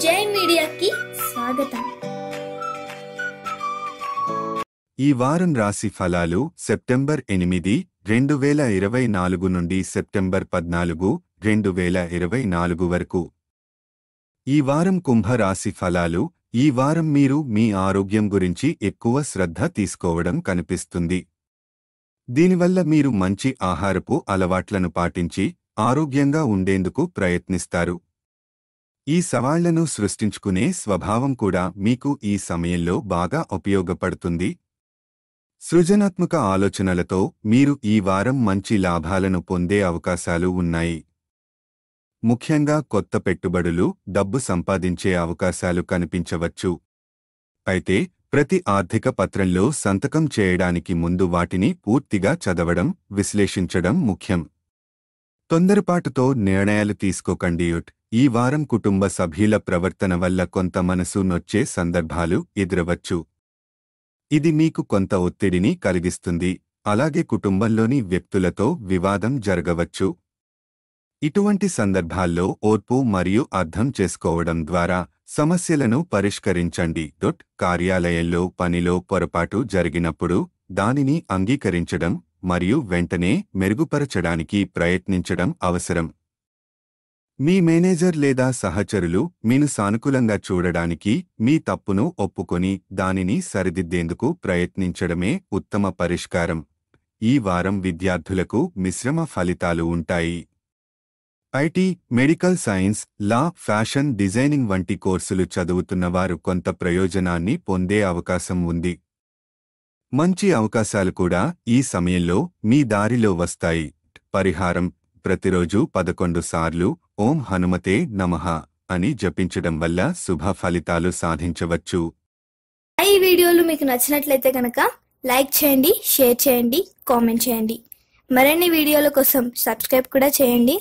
జై మీడియాకి స్వాగతం. ఈ వారం రాశి ఫలాలు సెప్టెంబర్ 8, 2024 నుండి సెప్టెంబర్ 14, 2024 వరకు. ఈ వారం కుంభ రాశి ఫలాలు. ఈ వారం మీరు మీ ఆరోగ్యం గురించి ఎక్కువ శ్రద్ధ తీసుకోవడం కనిపిస్తుంది. దీనివల్ల మీరు మంచి ఆహారపు అలవాట్లను పాటించి ఆరోగ్యంగా ఉండేందుకు ప్రయత్నిస్తారు. ఈ సవాళ్లను సృష్టించుకునే స్వభావం కూడా మీకు ఈ సమయంలో బాగా ఉపయోగపడుతుంది. సృజనాత్మక ఆలోచనలతో మీరు ఈ వారం మంచి లాభాలను పొందే అవకాశాలు ఉన్నాయి. ముఖ్యంగా కొత్త పెట్టుబడులు, డబ్బు సంపాదించే అవకాశాలు కనిపించవచ్చు. అయితే ప్రతి ఆర్థిక పత్రంలో సంతకం చేయడానికి ముందు వాటిని పూర్తిగా చదవడం, విశ్లేషించడం ముఖ్యం. తొందరపాటుతో నిర్ణయాలు తీసుకోకండి. ఈ వారం కుటుంబ సభ్యుల ప్రవర్తన వల్ల కొంత మనసు నొచ్చే సందర్భాలు ఎదురవచ్చు. ఇది మీకు కొంత ఒత్తిడిని కలిగిస్తుంది. అలాగే కుటుంబంలోని వ్యక్తులతో వివాదం జరగవచ్చు. ఇటువంటి సందర్భాల్లో ఓర్పు మరియు అర్థం చేసుకోవడం ద్వారా సమస్యలను పరిష్కరించండి. కార్యాలయంలో పనిలో పొరపాటు జరిగినప్పుడు దానిని అంగీకరించడం మరియు వెంటనే మెరుగుపరచడానికి ప్రయత్నించడం అవసరం. మీ మేనేజర్ లేదా సహచరులు మీను సానుకూలంగా చూడడానికి మీ తప్పును ఒప్పుకొని దానిని సరిదిద్దేందుకు ప్రయత్నించడమే ఉత్తమ పరిష్కారం. ఈ వారం విద్యార్థులకు మిశ్రమ ఫలితాలు ఉంటాయి. IT, medical science, law, fashion designing వంటి కోర్సులు చదువుతున్నవారు కొంత ప్రయోజనాన్ని పొందే అవకాశం ఉంది. మంచి అవకాశాలు కూడా ఈ సమయంలో మీ దారిలో వస్తాయి. పరిహారం: ప్రతిరోజు 11 సార్లు ఓం హనుమతే నమః అని జపించడం వల్ల శుభ ఫలితాలు సాధించవచ్చు. ఈ వీడియోలు మీకు నచ్చినట్లయితే కనుక లైక్ చేయండి, షేర్ చేయండి, కామెంట్ చేయండి. మరిన్ని వీడియోల కోసం సబ్స్క్రైబ్ కూడా చేయండి.